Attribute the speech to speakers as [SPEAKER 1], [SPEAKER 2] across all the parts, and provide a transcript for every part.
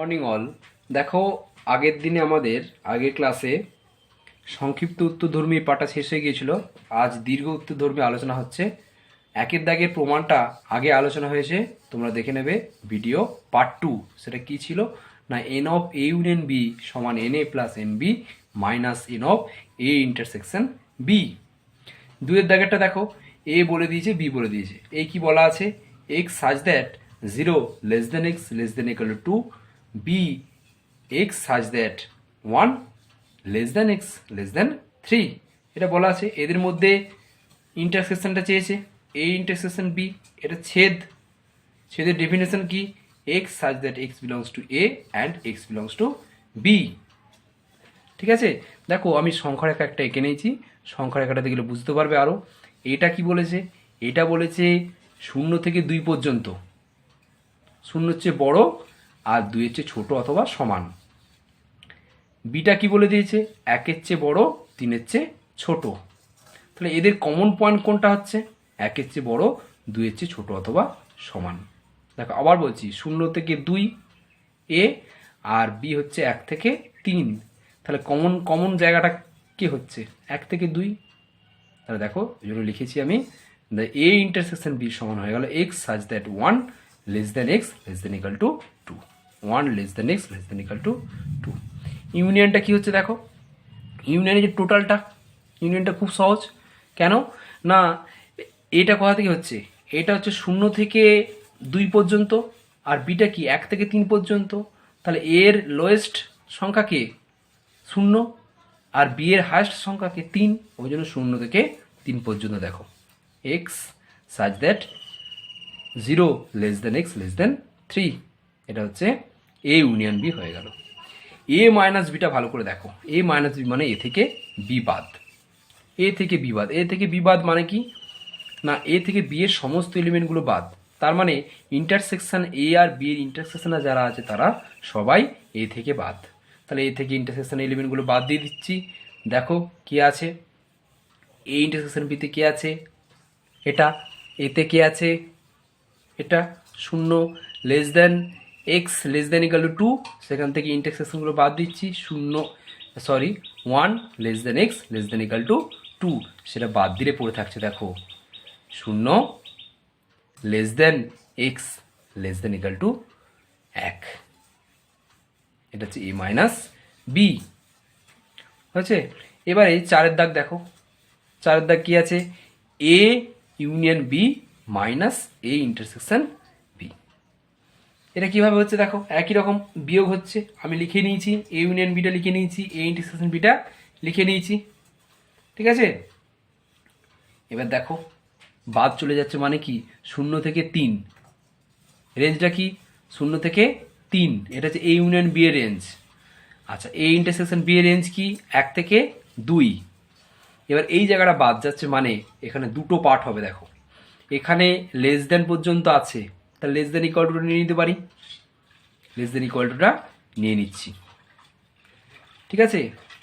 [SPEAKER 1] Morning all. দেখো, আগের দিনে আমাদের আগের ক্লাসে সংক্ষিপ্ত উত্তরধর্মী পাঠটা শেষ হয়ে গিয়েছিল। আজ দীর্ঘ উত্তরধর্মী আলোচনা হচ্ছে। একের দাগের প্রমাণটা আগে আলোচনা হয়েছে, তোমরা দেখে নেবে ভিডিও পার্ট 2। সেটা কি ছিল না, n of A union B সমান n A plus n B minus n of A intersection B. দুয়ের দাগেরটা দেখো, এ বলে দিয়েছে, বি বলে দিয়েছে। এই কি বলা আছে, x such that 0 less than x less than equal to 2, B x such that 1 less than x less than 3। এটা বলা আছে। এদের মধ্যে ইন্টারসেকশনটা চেয়েছে, এ ইন্টারসেকশন বি। এটা ছেদের ডেফিনেশন কি, x such that x belongs to A and x belongs to B. ঠিক আছে, দেখো আমি সংখ্যা রেখা একটা এঁকে নিয়েছি, সংখ্যা রেখাটা দেখলে বুঝতে পারবে আরও। এটা কি বলেছে, এটা বলেছে 0 থেকে 2 পর্যন্ত, 0 হচ্ছে বড় আর 2 হচ্ছে ছোট অথবা সমান। বিটা কি বলে দিয়েছে, 1-এর চেয়ে বড় 3-এর চেয়ে ছোট। তাহলে এদের কমন পয়েন্ট কোনটা হচ্ছে, 1-এর চেয়ে বড় 2-এর চেয়ে ছোট অথবা সমান। দেখো আবার বলছি, 0 থেকে 2 এ আর বি হচ্ছে 1 থেকে 3। তাহলে কমন জায়গাটা কি হচ্ছে, 1 থেকে 2। তাহলে দেখো এই জন্য লিখেছি আমি, দ্য এ ইন্টারসেকশন বি সমান হয়ে গেল x such that 1 less than x less then equal to 2, 1 less than x less then equal to 2। ইউনিয়নটা কি হচ্ছে দেখো, ইউনিয়নের যে টোটালটা, ইউনিয়নটা খুব সহজ। কেন না, এটা কোথা থেকে হচ্ছে, এটা হচ্ছে 0 থেকে 2 পর্যন্ত, আর বিটা কি 1 থেকে 3 পর্যন্ত। তাহলে এর লোয়েস্ট সংখ্যা কে 0, আর বি এর হায়েস্ট সংখ্যা কে 3। ওই জন্য 0 থেকে 3 পর্যন্ত দেখো x such that 0 less than x less than 3। এটা হচ্ছে এ ইউনিয়ন বি হয়ে গেল। এ মাইনাস বিটা ভালো করে দেখো, এ মাইনাস বি মানে এ থেকে বি বাদ। এ থেকে বি বাদ, এ থেকে বি বাদ মানে কি না, এ থেকে বি এর সমস্ত এলিমেন্টগুলো বাদ। তার মানে ইন্টারসেকশন এ আর বি এর ইন্টারসেকশনে যারা আছে তারা সবাই এ থেকে বাদ। তাহলে এ থেকে ইন্টারসেকশন এলিমেন্টগুলো বাদ দিয়ে দিচ্ছি। দেখো কি আছে, এ ইন্টারসেকশন বিতে কি আছে, এটা এতে কি আছে, এটা 0 less than x less then equal to 2। সেখান থেকে ইন্টারসেকশনগুলো বাদ দিচ্ছি, 1 less than x less then equal to 2। সেটা বাদ দিলে পড়ে থাকছে দেখো 0 less than x less then equal to 1। এটা হচ্ছে এ মাইনাস বি হয়েছে। এবার এই 4-এর দাগ দেখো, 4-এর দাগ কি আছে, A union B minus A intersection B. এটা কিভাবে হচ্ছে দেখো, একই রকম বিয়োগ হচ্ছে। আমি লিখে নিয়েছি, এ ইউনিয়ন বিটা লিখে নিয়েছি, এ ইন্টারসেকশন বিটা লিখে নিয়েছি। ঠিক আছে, এবার দেখো বাদ চলে যাচ্ছে মানে কি, 0 থেকে 3, রেঞ্জটা কি 0 থেকে 3। এটা হচ্ছে এ ইউনিয়ন বি এর রেঞ্জ। আচ্ছা, এ ইন্টারসেকশন বি এর রেঞ্জ কি 1 থেকে 2। এবার এই জায়গাটা বাদ যাচ্ছে মানে এখানে দুটো পার্ট হবে। দেখো এখানে লেস দেন পর্যন্ত আছে, তাহলে লেস দেন ইকুয়াল টুটা নিয়ে নিতে পারি, লেস দেন ইকুয়াল টুটা নিয়ে নিচ্ছি। ঠিক আছে,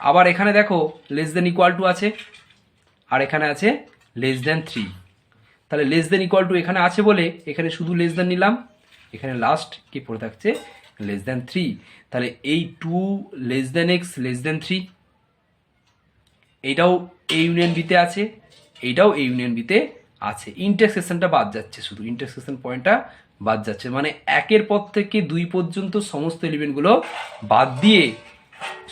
[SPEAKER 1] আবার এখানে দেখো লেস দেন ইকুয়াল টু আছে, আর এখানে আছে লেস দেন 3। তাহলে লেস দেন ইকুয়াল টু এখানে আছে বলে এখানে শুধু লেস দেন নিলাম, এখানে লাস্ট কি পড়ে থাকছে লেস দেন 3। তাহলে এই 2 less than x less than 3, এইটাও এ ইউনিয়ন বিতে আছে, এইটাও এ ইউনিয়ন বিতে আছে। ইন্টারসেকশনটা বাদ যাচ্ছে, শুধু ইন্টারসেকশন পয়েন্টটা বাদ যাচ্ছে, মানে 1-এর পর থেকে 2 পর্যন্ত সমস্ত এলিমেন্টগুলো বাদ দিয়ে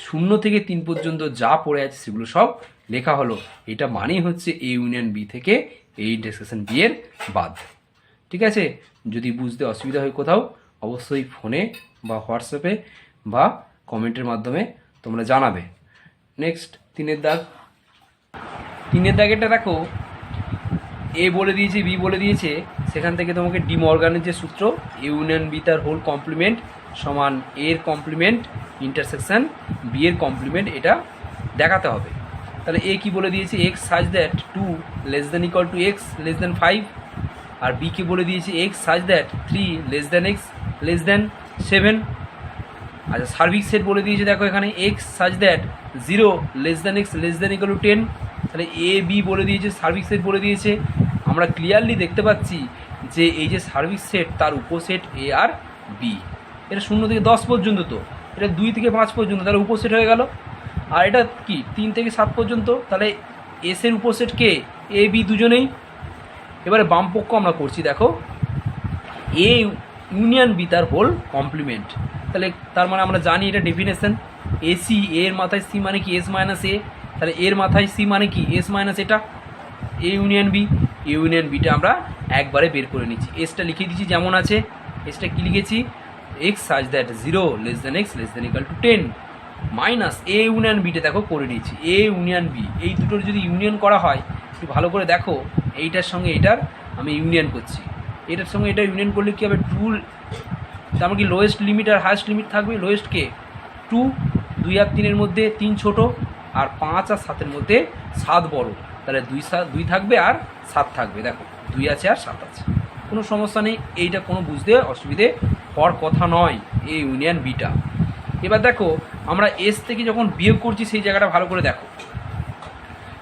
[SPEAKER 1] 0 থেকে 3 পর্যন্ত যা পড়ে আছে সেগুলো সব লেখা হলো। এটা মানেই হচ্ছে এ ইউনিয়ন বি থেকে এ ইন্টারসেকশন বি এর বাদ। ঠিক আছে, যদি বুঝতে অসুবিধা হয় কোথাও, অবশ্যই ফোনে বা হোয়াটসঅ্যাপে বা কমেন্টের মাধ্যমে তোমরা জানাবে। নেক্সট 3-এর দাগ, 3-এর দাগেরটা দেখো, এ বলে দিয়েছে বি বলে দিয়েছে, সেখান থেকে তোমাকে ডি মর্গানের যে সূত্র, এ ইউনিয়ন বি তার হোল কমপ্লিমেন্ট সমান এর কমপ্লিমেন্ট ইন্টারসেকশন বি এর কমপ্লিমেন্ট, এটা দেখাতে হবে। তাহলে এ কি বলে দিয়েছে, x such that 2 less than equal to x less than 5, আর বি কে বলে দিয়েছে x such that 3 less than x less than 7। আচ্ছা, সার্ভিক সেট বলে দিয়েছে দেখো এখানে x such that 0 less than x less than equal to 10। তাহলে এ বি বলে দিয়েছে, সার্ভিক সেট বলে দিয়েছে। আমরা ক্লিয়ারলি দেখতে পাচ্ছি যে এই যে সার্ভিক সেট তার উপসেট এ আর বি। এটা 0 থেকে 10 পর্যন্ত, তো এটা 2 থেকে 5 পর্যন্ত, তাহলে উপসেট হয়ে গেল। আর এটা কি 3 থেকে 7 পর্যন্ত, তাহলে এস এর উপসেট কে এ বি দুজনেই। এবারে বাম পক্ষ আমরা করছি, দেখো এ ইউনিয়ন বি তার হোল কমপ্লিমেন্ট। তাহলে তার মানে আমরা জানি এটা ডেফিনেশন, এসি এর মাথায় সি মানে কি এস মাইনাস এ, তাহলে এর মাথায় সি মানে কি এস মাইনাস এটা, এ ইউনিয়ন বি। ইউনিয়ন বিটা আমরা একবারে বের করে নিচ্ছি, এসটা লিখে দিচ্ছি যেমন আছে। এসটা কি লিখেছি, x such that 0 less than x less than equal to 10 minus A union beta দেখো করে নিচ্ছি, এ ইউনিয়ন বি। এই দুটোর যদি ইউনিয়ন করা হয় একটু ভালো করে দেখো, এইটার সঙ্গে এটার আমি ইউনিয়ন করছি, এটার সঙ্গে এটা ইউনিয়ন করলে কী হবে 2, তার মানে কি লোয়েস্ট লিমিট আর হায়েস্ট লিমিট থাকবে। লোয়েস্ট কে 2, 2 আর 3-এর মধ্যে 3 ছোট, আর 5 আর 7-এর মধ্যে 7 বড়, তাহলে 2 থাকবে আর 7 থাকবে। দেখো 2 আছে আর 7 আছে, কোনো সমস্যা নেই, এইটা কোনো বুঝতে অসুবিধে হওয়ার কথা নয়, এ ইউনিয়ন বিটা। এবার দেখো আমরা এস থেকে যখন বিয়োগ করছি সেই জায়গাটা ভালো করে দেখো,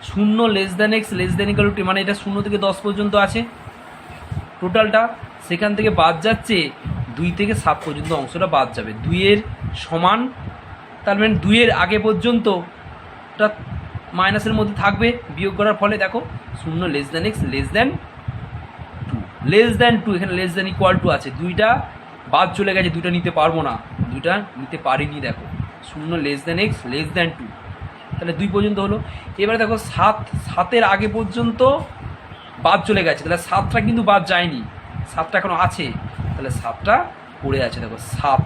[SPEAKER 1] 0 less than x less than equal to, মানে এটা 0 থেকে 10 পর্যন্ত আছে টোটালটা, সেখান থেকে বাদ যাচ্ছে 2 থেকে 7 পর্যন্ত অংশটা বাদ যাবে, 2 এর সমান, তার মানে 2 এর আগে পর্যন্তটা মাইনাসের মধ্যে থাকবে বিয়োগ করার ফলে। দেখো 0 less than x less than 2, less than 2, এখানে লেস দ্যান ইকুয়াল টু আছে, 2টা বাদ চলে গেছে, 2টা নিতে পারবো না, 2টা নিতে পারিনি। দেখো 0 less than x less than 2, তাহলে 2 পর্যন্ত হলো। এবারে দেখো 7-এর আগে পর্যন্ত বাদ চলে গেছে, তাহলে 7টা কিন্তু বাদ যায়নি, 7টা এখনো আছে, তাহলে 7টা পড়ে আছে। দেখো 7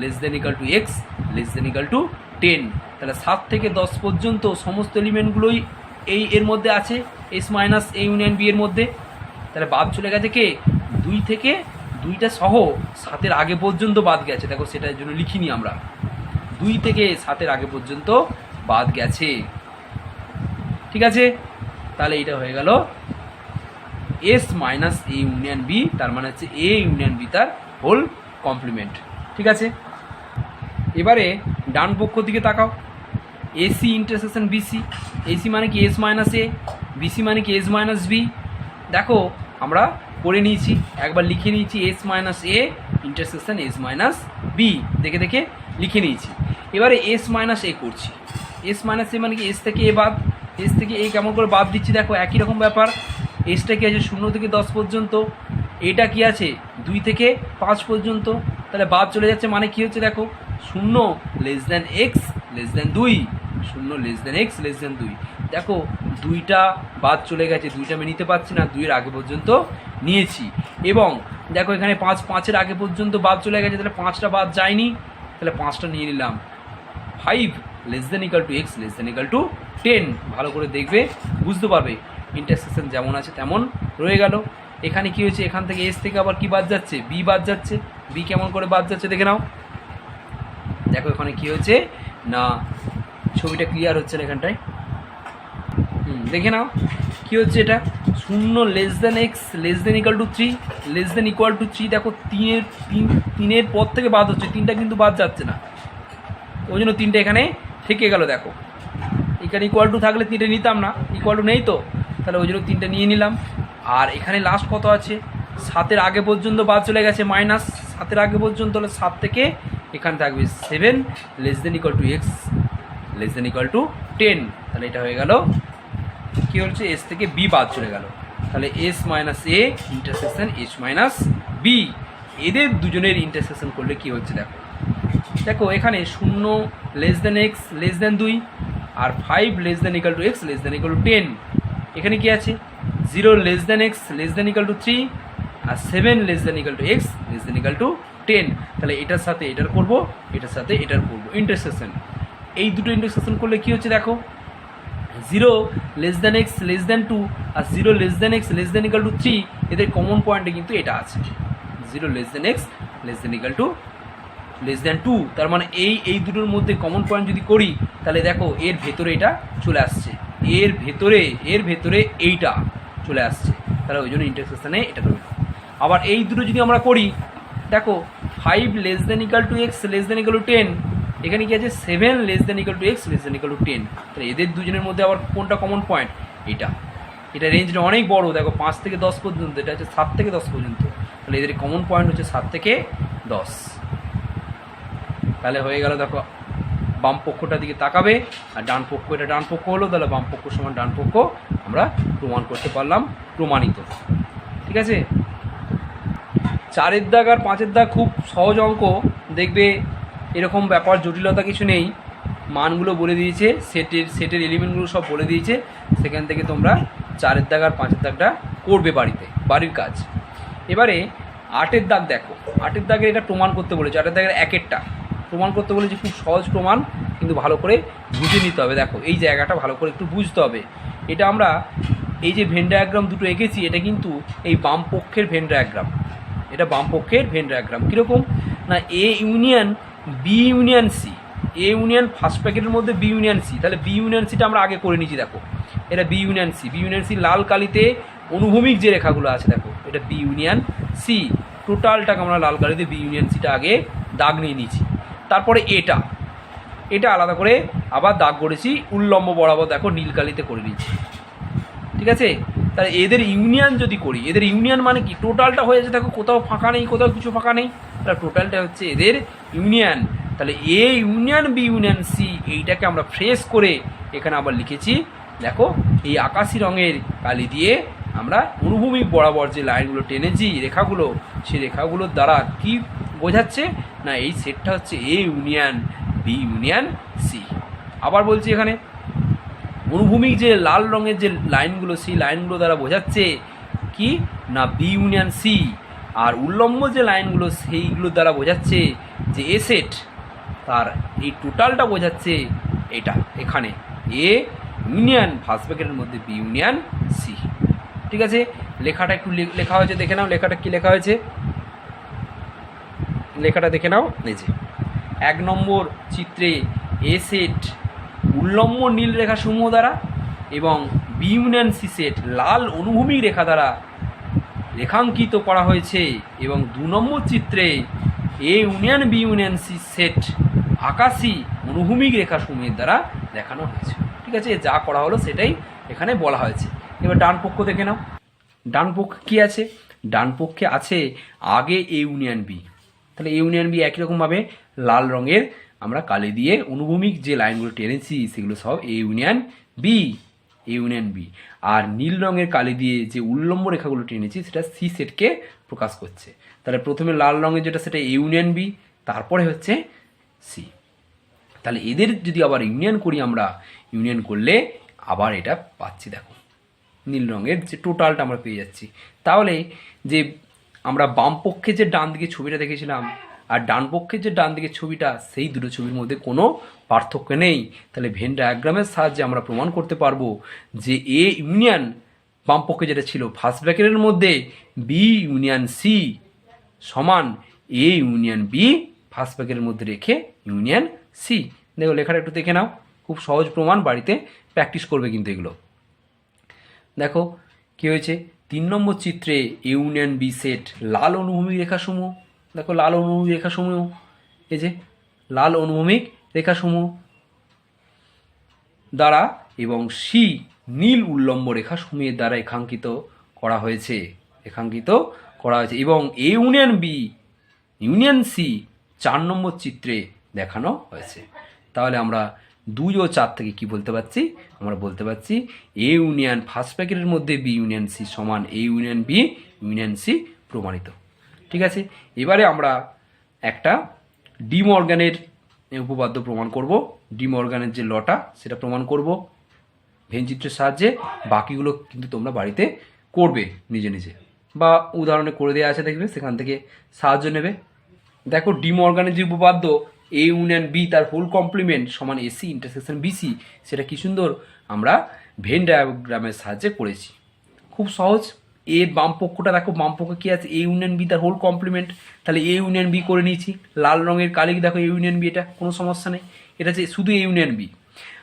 [SPEAKER 1] less then equal to x less then equal to 10, তাহলে 7 থেকে 10 পর্যন্ত সমস্ত এলিমেন্টগুলোই এই এর মধ্যে আছে, S minus A union B এর মধ্যে। তাহলে বাদ চলে গেছে কে 2 থেকে, 2টা সহ 7-এর আগে পর্যন্ত বাদ গেছে। দেখো সেটার জন্য লিখিনি আমরা, 2 থেকে 7-এর আগে পর্যন্ত বাদ গেছে, ঠিক আছে। তাহলে এটা হয়ে গেল S minus A union B, তার মানে হচ্ছে এ ইউনিয়ন বি তার হোল কমপ্লিমেন্ট, ঠিক আছে। এবারে ডান পক্ষ দিকে তাকাও, এসি ইন্টারসেকশন বিসি, এসি মানে কি এস মাইনাস এ, বিসি মানে কি এস মাইনাস বি। দেখো আমরা করে নিয়েছি, একবার লিখে নিয়েছি S minus A intersection S minus B, দেখে দেখে লিখে নিয়েছি। এবারে এস মাইনাস এ করছি, এস মাইনাস এ মানে কি এস থেকে এ বাদ, এস থেকে এ কেমন করে বাদ দিচ্ছি, দেখো একই রকম ব্যাপার। এসটা কি আছে 0 থেকে 10 পর্যন্ত, এটা কি আছে 2 থেকে 5 পর্যন্ত, তাহলে বাদ চলে যাচ্ছে, মানে কি হচ্ছে দেখো 0 less than x less than 2, 0 less than x less than 2। দেখো 2টা বাদ চলে গেছে, 2টা আমি নিতে পারছি না, 2-এর আগে পর্যন্ত নিয়েছি। এবং দেখো এখানে 5-5-এর আগে পর্যন্ত বাদ চলে গেছে, তাহলে 5টা বাদ যায়নি, তাহলে 5টা নিয়ে নিলাম। 5 less than equal to x less than equal to 10, ভালো করে দেখবে বুঝতে পারবে, ইন্টারসেকশন যেমন আছে তেমন রয়ে গেল। এখানে কি হয়েছে, এখান থেকে এস থেকে আবার কি বাদ যাচ্ছে, বি বাদ যাচ্ছে, বি কেমন করে বাদ যাচ্ছে দেখে নাও। দেখো এখানে কি হয়েছে না, ছবিটা ক্লিয়ার হচ্ছে না এখানটায়, দেখে নাও কি হচ্ছে, এটা 0 less than x less than equal to 3 less than equal to 3। দেখো 3-এর পর থেকে বাদ হচ্ছে, 3টা কিন্তু বাদ যাচ্ছে না, ওই জন্য 3টা এখানে থেকে গেল। দেখো এখানে ইকুয়াল টু থাকলে 3টে নিতাম না, ইকুয়াল টু নেই তো, তাহলে ওই জন্য 3টে নিয়ে নিলাম। আর এখানে লাস্ট কত আছে, 7-এর আগে পর্যন্ত বাদ চলে গেছে, মাইনাস 7-এর আগে পর্যন্ত, হলে 7 থেকে এখানে থাকবে 7 less than equal to x less than equal to 10, তাহলে এটা হয়ে গেল কী হচ্ছে, এস থেকে বি বাদ চলে গেল, তাহলে S minus A intersection S minus B, এদের দুজনের ইন্টারসেকশন করলে কি হচ্ছে দেখো। দেখো এখানে 0 less than x less than 2 আর 5 less than equal to x less than equal to 10। এখানে কি আছে 0 less than x less than equal to 3 আর 7 less than equal to x less than equal to 10। তাহলে এটার সাথে এটার করবো, এটার সাথে এটার করবো ইন্টারসেকশন। এই দুটো ইন্টারসেকশন করলে কি হচ্ছে দেখো, 0 less than x less than 2 আর 0 less than x less than equal to 3, এদের কমন পয়েন্টে কিন্তু এটা আছে, 0 less than x less than equal to less than 2। তার মানে এই দুটোর মধ্যে কমন পয়েন্ট যদি করি, তাহলে দেখো এর ভেতরে এটা চলে আসছে, এর ভেতরে এইটা চলে আসছে, তাহলে ওই জন্য ইন্টারসেকশনে এটা রইল। আবার এই দুটো যদি আমরা করি, দেখো 5 less than equal to x less than equal to 10, এখানে কি আছে 7 less than equal to x less than equal to 10। তাহলে এদের দুজনের মধ্যে আবার কোনটা কমন পয়েন্ট, এটা রেঞ্জটা অনেক বড়, দেখো 5 থেকে 10 পর্যন্ত, এটা হচ্ছে 7 থেকে 10 পর্যন্ত, তাহলে এদের কমন পয়েন্ট হচ্ছে 7 থেকে 10। তাহলে হয়ে গেল, দেখো বাম পক্ষটার দিকে তাকাবে, আর ডান পক্ষ, এটা ডান পক্ষ হলো, তাহলে বাম পক্ষ সমান ডান পক্ষ আমরা প্রমাণ করতে পারলাম, প্রমাণিত। ঠিক আছে, 4-এর দাগ আর 5-এর দাগ খুব সহজ অঙ্ক, দেখবে এরকম ব্যাপার, জটিলতা কিছু নেই। মানগুলো বলে দিয়েছে, সেটের এলিমেন্টগুলো সব বলে দিয়েছে, সেখান থেকে তোমরা 4-এর দাগ আর 5-এর দাগটা করবে বাড়িতে, বাড়ির কাজ। এবারে 8-এর দাগ দেখো, 8-এর দাগের এটা প্রমাণ করতে বলেছে, 8-এর দাগের 1-এরটা প্রমাণ করতে বলেছে, খুব সহজ প্রমাণ, কিন্তু ভালো করে বুঝে নিতে হবে। দেখো এই জায়গাটা ভালো করে একটু বুঝতে হবে। এটা আমরা এই যে ভেন ডায়াগ্রাম দুটো এঁকেছি, এটা কিন্তু এই বাম পক্ষের ভেন ডায়াগ্রাম, এটা বাম পক্ষের ভেন ডায়াগ্রাম। কীরকম না, A union B union C, A union first প্যাকেটের মধ্যে বি ইউনিয়ন সি, তাহলে বি ইউনিয়ন সিটা আমরা আগে করে নিয়েছি। দেখো এটা B union C, B union C লাল কালিতে অনুভূমিক যে রেখাগুলো আছে, দেখো এটা বি ইউনিয়ন সি, টোটালটাকে আমরা লাল কালিতে বি ইউনিয়ন সিটা আগে দাগ নিয়ে নিয়েছি। তারপরে এটা আলাদা করে আবার দাগ করেছি উল্লম্ব বরাবর, দেখো নীল কালিতে করে নিয়েছি। ঠিক আছে, তাহলে এদের ইউনিয়ন যদি করি, এদের ইউনিয়ন মানে কি, টোটালটা হয়ে যাচ্ছে, দেখো কোথাও ফাঁকা নেই, কোথাও কিছু ফাঁকা নেই, তাহলে টোটালটা হচ্ছে এদের ইউনিয়ন। তাহলে A union B union C, এইটাকে আমরা ফ্রেশ করে এখানে আবার লিখেছি। দেখো এই আকাশি রঙের কালি দিয়ে আমরা অনুভূমিক বরাবর যে লাইনগুলো টেনেছি, রেখাগুলো, সেই রেখাগুলোর দ্বারা কি বোঝাচ্ছে না, এই সেটটা হচ্ছে A union B union C. আবার বলছি, এখানে অনুভূমিক যে লাল রঙের যে লাইনগুলো, সেই লাইনগুলো দ্বারা বোঝাচ্ছে কি না বি ইউনিয়ন সি, আর উল্লম্ব যে লাইনগুলো সেইগুলোর দ্বারা বোঝাচ্ছে যে এ সেট, তার এই টোটালটা বোঝাচ্ছে এটা, এখানে এ ইউনিয়ন ফার্স্ট ব্র্যাকেটের মধ্যে বি ইউনিয়ন সি। ঠিক আছে, লেখাটা একটু লেখা হয়েছে, দেখে নাও লেখাটা কি লেখা হয়েছে, লেখাটা দেখে নাও। এই যে 1 নম্বর চিত্রে এ সেট উল্লম্ব নীল রেখা সমূহ দ্বারা এবং বি ইউনিয়ন সি সেট লাল অনুভূমিক রেখা দ্বারা রেখাঙ্কিত করা হয়েছে, এবং 2 নম্বর চিত্রে A union B union C set আকাশী অনুভূমিক রেখা সমূহের দ্বারা দেখানো হয়েছে। ঠিক আছে, যা করা হলো সেটাই এখানে বলা হয়েছে। এবার ডান পক্ষ দেখে নাও, ডান পক্ষে কী আছে, ডান পক্ষে আছে আগে এ ইউনিয়ন বি, তাহলে এ ইউনিয়ন বি একই রকমভাবে লাল রঙের আমরা কালি দিয়ে অনুভূমিক যে লাইনগুলো টেনেছি সেগুলো সব A union B, A union B, আর নীল রঙের কালি দিয়ে যে উল্লম্ব রেখাগুলো টেনেছি সেটা সি সেটকে প্রকাশ করছে। তাহলে প্রথমে লাল রঙের যেটা সেটা এ ইউনিয়ন বি, তারপরে হচ্ছে সি। তাহলে এদের যদি আবার ইউনিয়ন করি, আমরা ইউনিয়ন করলে আবার এটা পাচ্ছি, দেখো নীল রঙের যে টোটালটা আমরা পেয়ে যাচ্ছি। তাহলে যে আমরা বাম পক্ষে যে ডান দিকে ছবিটা দেখেছিলাম আর ডান পক্ষের যে ডান দিকের ছবিটা, সেই দুটো ছবির মধ্যে কোনো পার্থক্য নেই। তাহলে ভেন ডায়াগ্রামের সাহায্যে আমরা প্রমাণ করতে পারবো যে এ ইউনিয়ন বাম পক্ষে যেটা ছিল ফার্স্ট ব্র্যাকেটের মধ্যে বি ইউনিয়ন সি সমান এ ইউনিয়ন বি ফার্স্ট ব্র্যাকেটের মধ্যে রেখে ইউনিয়ন সি। দেখো লেখাটা একটু দেখে নাও, খুব সহজ প্রমাণ, বাড়িতে প্র্যাকটিস করবে কিন্তু এগুলো। দেখো কি হয়েছে, 3 নম্বর চিত্রে এ ইউনিয়ন বি সেট লাল অনুভূমিক রেখাসমূহ, দেখো লাল অনুভূমিক রেখাসমূহ, এই যে লাল অনুভূমিক রেখাসমূহ দ্বারা এবং সি নীল উল্লম্ব রেখাসমূহের দ্বারা রেখাঙ্কিত করা হয়েছে, এবং A union B union C 4 নম্বর চিত্রে দেখানো হয়েছে। তাহলে আমরা 2 ও 4 থেকে কি বলতে পারছি, আমরা বলতে পারছি এ ইউনিয়ন ফার্স্ট ব্র্যাকেটের মধ্যে বি ইউনিয়ন সি সমান A union B union C প্রমাণিত। ঠিক আছে, এবারে আমরা একটা ডি মর্গানের উপপাদ্য প্রমাণ করব, ডি মর্গানের যে লটা সেটা প্রমাণ করব ভেনচিত্রের সাহায্যে। বাকিগুলো কিন্তু তোমরা বাড়িতে করবে নিজে নিজে, বা উদাহরণে করে দেওয়া আছে দেখবে, সেখান থেকে সাহায্য নেবে। দেখো ডি মর্গানের যে উপপাদ্য এ ইউনিয়ন বি তার হোল কমপ্লিমেন্ট সমান এসি ইন্টারসেকশন বিসি, সেটা কি সুন্দর আমরা ভেন ডায়াগ্রামের সাহায্যে করেছি, খুব সহজ। এ বাম পক্ষটা দেখো, বাম পক্ষে কী আছে, এ ইউনিয়ন বি তার হোল কমপ্লিমেন্ট, তাহলে এ ইউনিয়ন বি করে নিয়েছি। লাল রঙের কালি দেখো এ ইউনিয়ন বি, এটা কোনো সমস্যা নেই, এটা হচ্ছে শুধু এ ইউনিয়ন বি।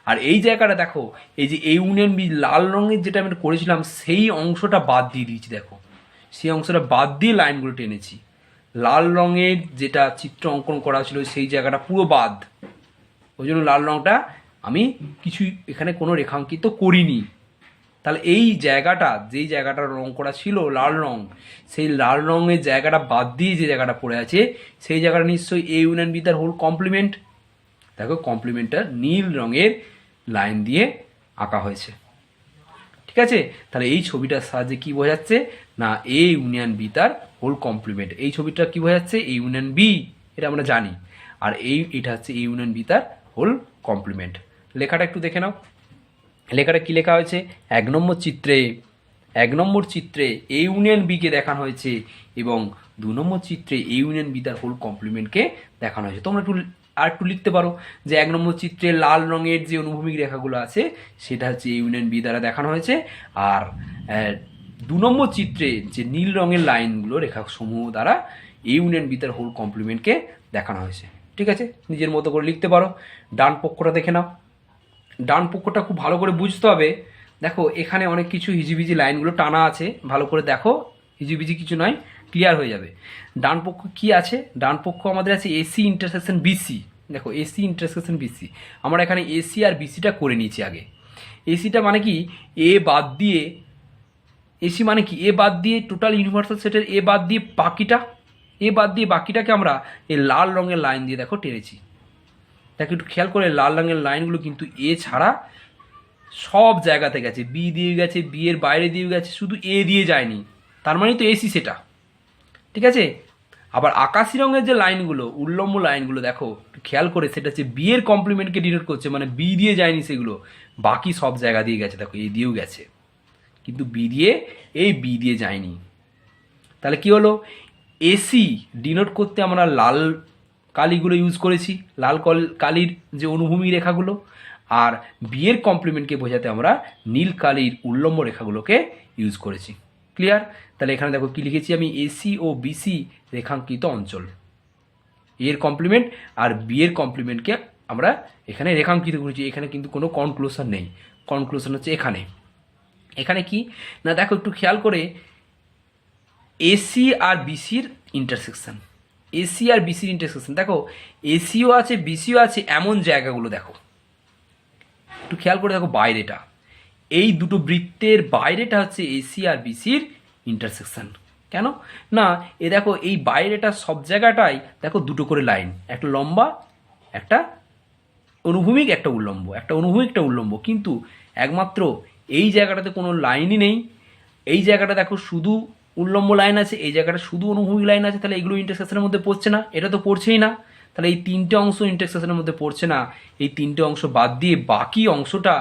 [SPEAKER 1] আর এই জায়গাটা দেখো, এই যে এ ইউনিয়ন বি লাল রঙের যেটা আমি করেছিলাম সেই অংশটা বাদ দিয়ে দিয়েছি, দেখো সেই অংশটা বাদ দিয়ে লাইনগুলো টেনেছি। লাল রঙের যেটা চিত্র অঙ্কন করা ছিল সেই জায়গাটা পুরো বাদ, ওই জন্য লাল রঙটা আমি কিছু এখানে কোনো রেখাঙ্কিত করিনি। তাহলে এই জায়গাটা, যেই জায়গাটা রং করা ছিল লাল রং, সেই লাল রঙের জায়গাটা বাদ দিয়ে যে জায়গাটা পড়ে আছে সেই জায়গাটা নিশ্চয়ই এ ইউনিয়ন বি তার হোল কমপ্লিমেন্ট। দেখো কমপ্লিমেন্টটা নীল রঙের লাইন দিয়ে আঁকা হয়েছে। ঠিক আছে, তাহলে এই ছবিটার সাহায্যে কি বোঝাচ্ছে না এ ইউনিয়ন বি তার হোল কমপ্লিমেন্ট। এই ছবিটা কি বোঝাচ্ছে এ ইউনিয়ন বি, এটা আমরা জানি, আর এটা হচ্ছে এ ইউনিয়ন বি তার হোল কমপ্লিমেন্ট। লেখাটা একটু দেখে নাও, লেখাটা কি লেখা হয়েছে। 1 নম্বর চিত্রে এ ইউনিয়ন বিকে দেখানো হয়েছে এবং 2 নম্বর চিত্রে এ ইউনিয়ন বি তার হোল কমপ্লিমেন্টকে দেখানো হয়েছে। তোমরা একটু লিখতে পারো যে 1 নম্বর চিত্রে লাল রঙের যে অনুভূমিক রেখাগুলো আছে সেটা হচ্ছে এ ইউনিয়ন বি দ্বারা দেখানো হয়েছে, আর 2 নম্বর চিত্রে যে নীল রঙের লাইনগুলো রেখাসমূহ দ্বারা এ ইউনিয়ন বি তার হোল কমপ্লিমেন্টকে দেখানো হয়েছে। ঠিক আছে, নিজের মতো করে লিখতে পারো। ডান পক্ষটা দেখে নাও, ডান পক্ষটা খুব ভালো করে বুঝতে হবে। দেখো এখানে অনেক কিছু হিজিবিজি লাইনগুলো টানা আছে, ভালো করে দেখো, হিজিবিজি কিছু নয়, ক্লিয়ার হয়ে যাবে। ডান পক্ষ কি আছে, ডান পক্ষ আমাদের আছে এসি ইন্টারসেকশন বিসি। দেখো এসি ইন্টারসেকশন বিসি, আমরা এখানে এসি আর বিসিটা করে নিয়েছি আগে। এসিটা মানে কি এ বাদ দিয়ে, এসি মানে কি এ বাদ দিয়ে টোটাল ইউনিভার্সাল সেটের এ বাদ দিয়ে বাকিটাকে আমরা এই লাল রঙের লাইন দিয়ে দেখো টেনেছি। দেখো একটু খেয়াল করে লাল রঙের লাইনগুলো কিন্তু এ ছাড়া সব জায়গাতে গেছে, বি দিয়ে গেছে, বি এর বাইরে দিয়ে গেছে, শুধু এ দিয়ে যায়নি, তার মানে তো এসি সেটা। ঠিক আছে, আবার আকাশি রঙের যে লাইনগুলো, উল্লম্ব লাইনগুলো দেখো একটু খেয়াল করে, সেটা হচ্ছে বি এর কমপ্লিমেন্টকে ডিনোট করছে, মানে বি দিয়ে যায়নি সেগুলো, বাকি সব জায়গা দিয়ে গেছে। দেখো এ দিয়েও গেছে কিন্তু বি দিয়ে যায়নি। তাহলে কি হলো, এসি ডিনোট করতে আমরা লাল কালিগুলো ইউজ করেছি, লাল কালির যে অনুভূমিক রেখাগুলো, আর বিয়ের কমপ্লিমেন্টকে বোঝাতে আমরা নীল কালির উল্লম্ব রেখাগুলোকে ইউজ করেছি। ক্লিয়ার? তাহলে এখানে দেখো কি লিখেছি আমি, এসি ও বিসি রেখাঙ্কিত অঞ্চল, এর কমপ্লিমেন্ট আর বিয়ের কমপ্লিমেন্টকে আমরা এখানে রেখাঙ্কিত করেছি। এখানে কিন্তু কোনো কনক্লুশন নেই, কনক্লুশন হচ্ছে এখানে। এখানে কি না দেখো একটু খেয়াল করে, এসি আর বিসির ইন্টারসেকশন, দেখো এসিও আছে বিসিও আছে, এমন জায়গাগুলো দেখো একটু খেয়াল করে দেখো, বাইরেটা, এই দুটো বৃত্তের বাইরেটা হচ্ছে এসি আর বিসির ইন্টারসেকশন। কেন না এ দেখো এই বাইরেটা সব জায়গাটাই দেখো দুটো করে লাইন, একটা লম্বা, একটা অনুভূমিক, একটা উল্লম্ব, কিন্তু একমাত্র এই জায়গাটাতে কোনো লাইনই নেই। এই জায়গাটা দেখো শুধু উল্লম্ব লাইন আছে, এই জায়গাটা শুধু অনুভূমিক লাইন আছে, তাহলে এগুলো ইন্টারসেকশনের মধ্যে পড়ছে না, এটা তো পড়ছেই না। তাহলে এই 3টে অংশ ইন্টারসেকশনের মধ্যে পড়ছে না, এই 3টে অংশ বাদ দিয়ে বাকি অংশটা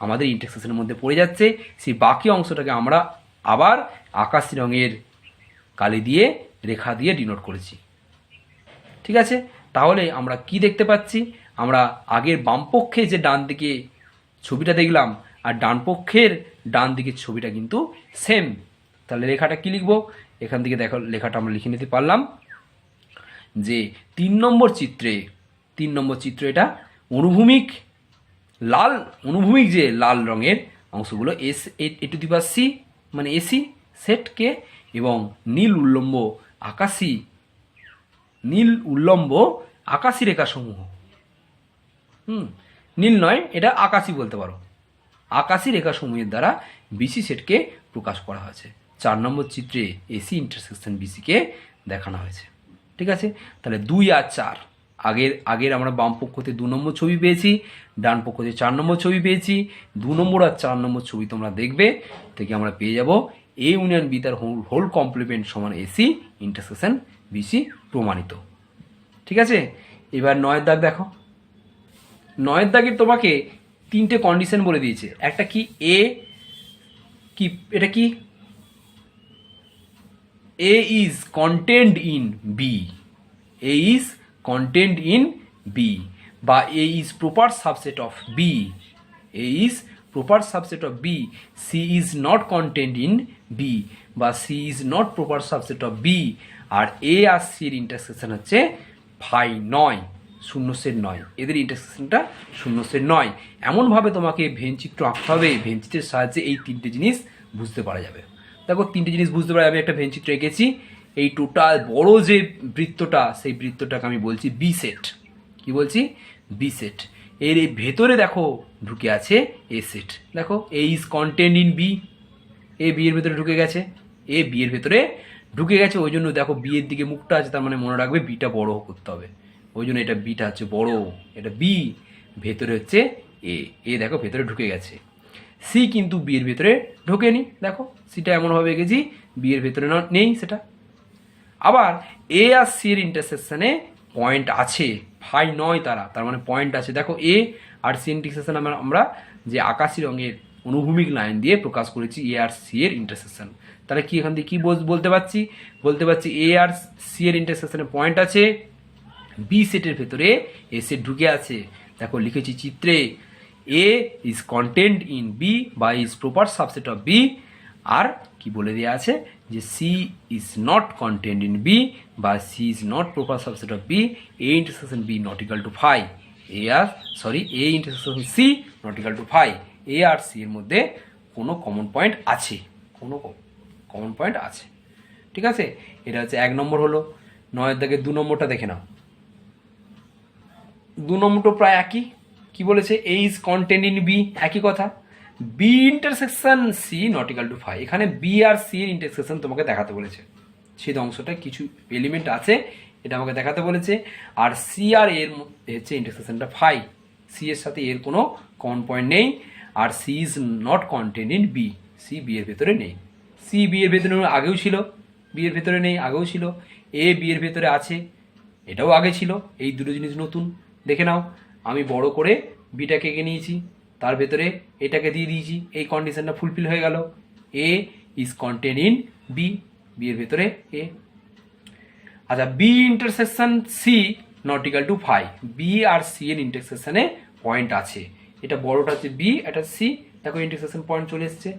[SPEAKER 1] আমাদের ইন্টারসেকশনের মধ্যে পড়ে যাচ্ছে। সেই বাকি অংশটাকে আমরা আবার আকাশি রঙের কালি দিয়ে রেখা দিয়ে ডিনোট করেছি। ঠিক আছে, তাহলে আমরা কি দেখতে পাচ্ছি, আমরা আগের বামপক্ষে যে ডান দিকে ছবিটা দেখলাম আর ডান পক্ষের ডান দিকের ছবিটা কিন্তু সেম। তাহলে লেখাটা কি লিখবো, এখান থেকে দেখো লেখাটা আমরা লিখে নিতে পারলাম যে 3 নম্বর চিত্র এটা অনুভূমিক যে লাল রঙের অংশগুলো এ টু দি পাওয়ার সি মানে এসি সেটকে, এবং নীল উল্লম্ব আকাশি রেখাসমূহ, নীল নয় এটা আকাশি বলতে পারো, আকাশি রেখাসমূহের দ্বারা বিসি সেটকে প্রকাশ করা হয়েছে। 4 নম্বর চিত্রে এসি ইন্টারসেকশন বিসিকে দেখানো হয়েছে। ঠিক আছে, তাহলে 2 আর 4, আগের আমরা বাম পক্ষতে 2 নম্বর ছবি পেয়েছি, ডান পক্ষতে 4 নম্বর ছবি পেয়েছি। 2 নম্বর আর 4 নম্বর ছবি তোমরা দেখবে, থেকে আমরা পেয়ে যাব এ ইউনিয়ন বি তার হোল কমপ্লিমেন্ট সমান এসি ইন্টারসেকশন বিসি প্রমাণিত। ঠিক আছে, এবার 9 দাগ দেখো। 9 দাগের তোমাকে 3টে কন্ডিশন বলে দিয়েছে। একটা কি এটা কি A is contained in B, বা A is proper subset of B, C is not contained in B, বা C is not proper subset of B, আর A আর C এর ইন্টারসেকশন হচ্ছে ফাই 9, 0 সেট 9, এদের ইন্টারসেকশনটা 0 সেট 9। এমনভাবে তোমাকে ভেনচিত্র আঁকতে হবে, ভেনচিত্রের সাহায্যে এই 3টে জিনিস বুঝতে পারা যাবে। দেখো 3টে জিনিস বুঝতে পারি, আমি একটা ভেনচিত্র এঁকেছি, এই টোটাল বড় যে বৃত্তটা সেই বৃত্তটাকে আমি বলছি বি সেট। কি বলছি? B set. এর এই ভেতরে দেখো ঢুকে আছে এ সেট, দেখো A is content in B, A B এর ভেতরে ঢুকে গেছে, এ বি এর ভেতরে ঢুকে গেছে, ওই জন্য দেখো বি এর দিকে মুখটা আছে, তার মানে মনে রাখবে বিটা বড় করতে হবে, ওই জন্য এটা বিটা হচ্ছে বড়, এটা বি, ভেতরে হচ্ছে এ, এ দেখো ভেতরে ঢুকে গেছে। সি কিন্তু বি এর ভেতরে ঢোকেনি, দেখো সিটা এমনভাবে এঁকেছি বি এর ভেতরে নেই সেটা। আবার এ আর সি এর ইন্টারসেকশনে পয়েন্ট আছে, ফাই নয় তারা, তার মানে পয়েন্ট আছে, দেখো এ আর সি ইন্টারসেকশন আমরা যে আকাশি রঙের অনুভূমিক লাইন দিয়ে প্রকাশ করেছি এ আর সি এর ইন্টারসেকশন। তাহলে কি এখান থেকে কি বলতে পারছি এ আর সি এর ইন্টারসেকশনে পয়েন্ট আছে, বি সেটের ভেতরে এ সেট ঢুকে আছে, দেখো লিখেছি চিত্রে A is content in B বা is proper subset of B, আর কি বলে দেওয়া আছে যে C is not content in B বা C is not proper subset of B, A intersection B not equal to phi, A intersection C not equal to phi, A আর C এর মধ্যে কোনো কমন পয়েন্ট আছে, কোনো common point আছে। ঠিক আছে, এটা হচ্ছে 1 নম্বর হলো। 9 দাগে 2 নম্বরটা দেখে নাও। 2 নম্বরটা প্রায় একই, কি বলেছে A is content in B, একই কথা, B intersection C not equal to phi, এখানে বি আর সি এর ইন্টারসেকশন তোমাকে দেখাতে বলেছে, সেই অংশটা কিছু এলিমেন্ট আছে এটা আমাকে দেখাতে বলেছে, আর সি আর এর হচ্ছে ইন্টারসেকশনটা ফাই, সি এর সাথে এর কোনো কমন পয়েন্ট নেই, আর C is not content in B, C B এর ভেতরে নেই, সি বি এর ভেতরে আগেও ছিল, বি এর ভেতরে নেই আগেও ছিল, এ বি এর ভেতরে আছে এটাও আগে ছিল, এই দুটো জিনিস নতুন। দেখে নাও আমি বড় করে বিটাকে এঁকে নিয়েছি, তার ভেতরে এটাকে দিয়ে দিয়েছি, এই কন্ডিশনটা ফুলফিল হয়ে গেল, A is content in B, B এর ভেতরে এ। আচ্ছা, B intersection C not equal to phi, B আর সি এর ইন্টারসেকশনে পয়েন্ট আছে, এটা বড়টা হচ্ছে বি, এটা সি, দেখো ইন্টারসেকশন পয়েন্ট চলে এসছে,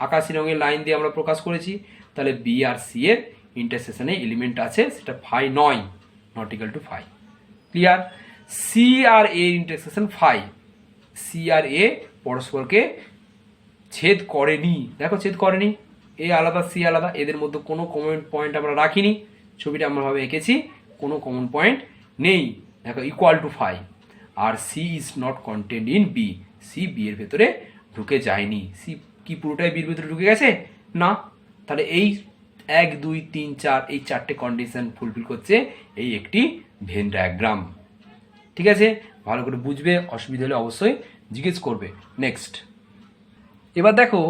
[SPEAKER 1] আকাশি রঙের লাইন দিয়ে আমরা প্রকাশ করেছি, তাহলে বি আর সি এর ইন্টারসেকশনে এলিমেন্ট আছে, সেটা ফাই নয়, not equal to phi. Clear? C আর এ ইন্টারসেকশন ফাই, সি আর এ পরস্পরকে ছেদ করেনি, দেখো ছেদ করেনি, এ আলাদা সি আলাদা, এদের মধ্যে কোনো কমন পয়েন্ট আমরা রাখিনি, ছবিটা আমরা ভাবে এঁকেছি, কোনো কমন পয়েন্ট নেই, দেখো ইকুয়াল টু ফাই। আর C is not content in B, C B এর ভেতরে ঢুকে যায়নি, সি কি পুরোটাই বির ভেতরে ঢুকে গেছে না, তাহলে এই 1 2 3 4 এই 4টে কন্ডিশন ফুলফিল করছে এই একটি ভেন ডায়াগ্রাম। ঠিক আছে, ভালো করে বুঝবে, অসুবিধা হলে অবশ্যই জিজ্ঞেস করবে। নেক্সট, এবার দেখো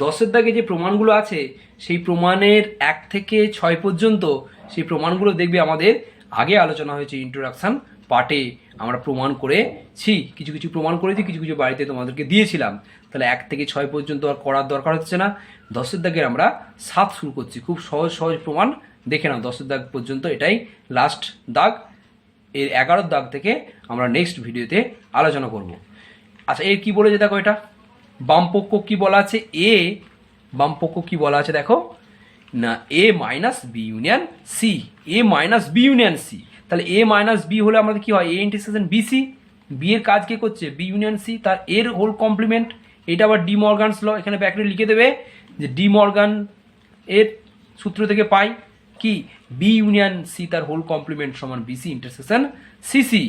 [SPEAKER 1] 10 দাগে যে প্রমাণগুলো আছে সেই প্রমাণের 1 থেকে 6 পর্যন্ত সেই প্রমাণগুলো দেখবে আমাদের আগে আলোচনা হয়েছে ইন্ট্রোডাকশন পার্টে, আমরা প্রমাণ করেছি, কিছু কিছু প্রমাণ করেছি, কিছু কিছু বাড়িতে তোমাদেরকে দিয়েছিলাম, তাহলে 1 থেকে 6 পর্যন্ত আর করার দরকার হচ্ছে না। 10 দাগের আমরা 7 শুরু করছি, খুব সহজ সহজ প্রমাণ দেখে নাও, 10 দাগ পর্যন্ত এটাই লাস্ট দাগ, এর 11 দাগ থেকে আমরা নেক্সট ভিডিওতে আলোচনা করব। আচ্ছা, এর কি বলেছে দেখো, এটা বামপক্ষ কি বলা আছে, এ বামপক্ষ কি বলা আছে দেখো না, A minus B union C, A minus B union C, তাহলে এ মাইনাস বি হলে আমাদের কি হয়, A intersection B C, B এর কাজ কে করছে বি ইউনিয়ন সি, তার এর হোল কমপ্লিমেন্ট, এটা আবার ডি মর্গানস ল, এখানে ব্যাকেটে লিখে দেবে যে ডি মর্গান এর সূত্র থেকে পাই কি বি ইউনিয়ন সি তার হোল কমপ্লিমেন্ট সমান B C intersection C C.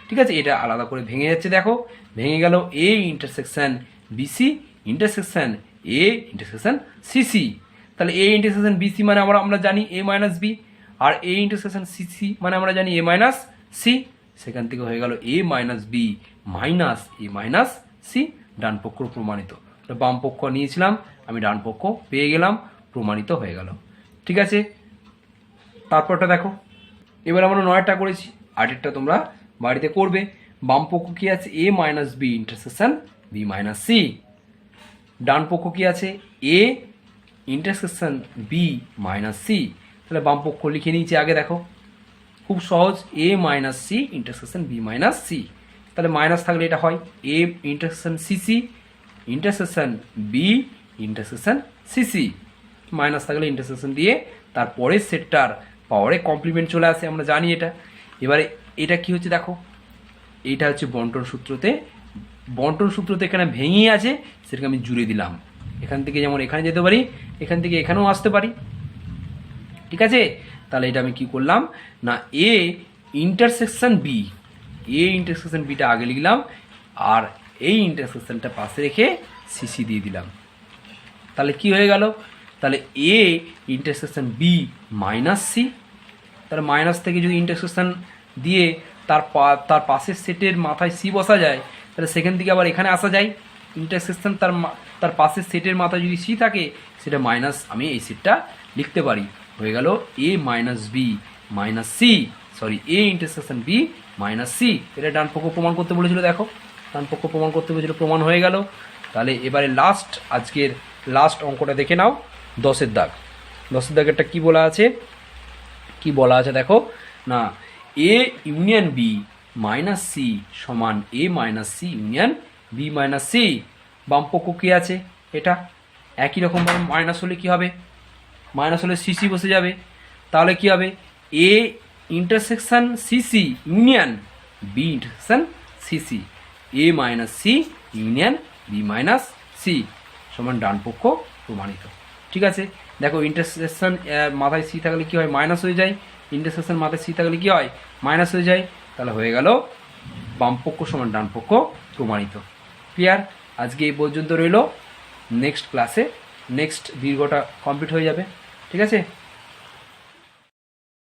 [SPEAKER 1] ঠিক আছে, এটা আলাদা করে ভেঙে যাচ্ছে, দেখো ভেঙে গেল, A intersection B C intersection A intersection C C, তাহলে এ ইন্টারসেকশন বিসি মানে আমরা জানি এ মাইনাস বি, আর এ ইন্টারসেকশন সিসি মানে আমরা জানি এ মাইনাস সি, সেখান থেকে হয়ে গেল A minus B minus A minus C, ডান পক্ষ প্রমাণিত। বাম পক্ষ নিয়েছিলাম আমি, ডান পক্ষ পেয়ে গেলাম, প্রমাণিত হয়ে গেল। ঠিক আছে, তারপরটা দেখো, এবার আমরা 9টা করেছি, 8টা তোমরা বাড়িতে করবে। বাম পক্ষ কি আছে, A minus B intersection B minus C, ডান পক্ষ কি আছে, A intersection B minus C, তাহলে বাম পক্ষ লিখে নিয়েছি আগে, দেখো খুব সহজ, A minus C intersection B minus C, তাহলে মাইনাস থাকলে এটা হয় A intersection C C intersection B intersection C C, minus থাকলে ইন্টারসেকশন দিয়ে তারপরে সেটটার পাওয়ারে কমপ্লিমেন্ট চলে আসে, আমরা জানি এটা। এবারে এটা কি হচ্ছে দেখো, এইটা হচ্ছে বন্টন সূত্রতে, বন্টন সূত্রতে এখানে ভেঙে আছে, সেটাকে আমি জুড়ে দিলাম, এখান থেকে যেমন এখানে যেতে পারি, এখান থেকে এখানেও আসতে পারি। ঠিক আছে, তাহলে এটা আমি কি করলাম না, A intersection B, A A intersection বিটা আগে লিখলাম, আর এই ইন্টারসেকশনটা পাশে রেখে সিসি দিয়ে দিলাম। তাহলে কি হয়ে গেল? তাহলে A intersection B minus C. তাহলে মাইনাস থেকে যদি ইন্টারসেকশন দিয়ে তার পাশের সেটের মাথায় সি বসা যায়, তাহলে সেখান থেকে আবার এখানে আসা যায়। ইন্টারসেকশন তার পাশের সেটের মাথায় যদি সি থাকে, সেটা মাইনাস, আমি এই সেটটা লিখতে পারি। হয়ে গেল A minus B minus C, sorry A intersection B minus C. এটা ডান পক্ষ প্রমাণ করতে বলেছিল, দেখো ডান পক্ষ প্রমাণ করতে বলেছিল, প্রমাণ হয়ে গেল। তাহলে এবারে আজকের লাস্ট অঙ্কটা দেখে নাও, 10-এর দাগ। 10-এর দাগেরটা কি বলা আছে, দেখো না, A union B minus C সমান A minus C union B minus C. বাম পক্ষ কি আছে, এটা একই রকমভাবে মাইনাস হলে কি হবে, মাইনাস হলে সিসি বসে যাবে। তাহলে কি হবে, A intersection C C union B intersection C C, A minus C union B minus C সমান ডান পক্ষ প্রমাণিত। ঠিক আছে, দেখো ইন্টারসেকশন মাথায় সি থাকলে কি হয়, মাইনাস হয়ে যায়। ইন্টারসেকশন মাথায় সি থাকলে কি হয়, মাইনাস হয়ে যায়। তাহলে হয়ে গেল বাম পক্ষ সমান ডান পক্ষ প্রমাণিত। ক্লিয়ার? আজকে এই পর্যন্ত রইল। নেক্সট ক্লাসে নেক্সট দীর্ঘটা কমপ্লিট হয়ে যাবে। ঠিক আছে।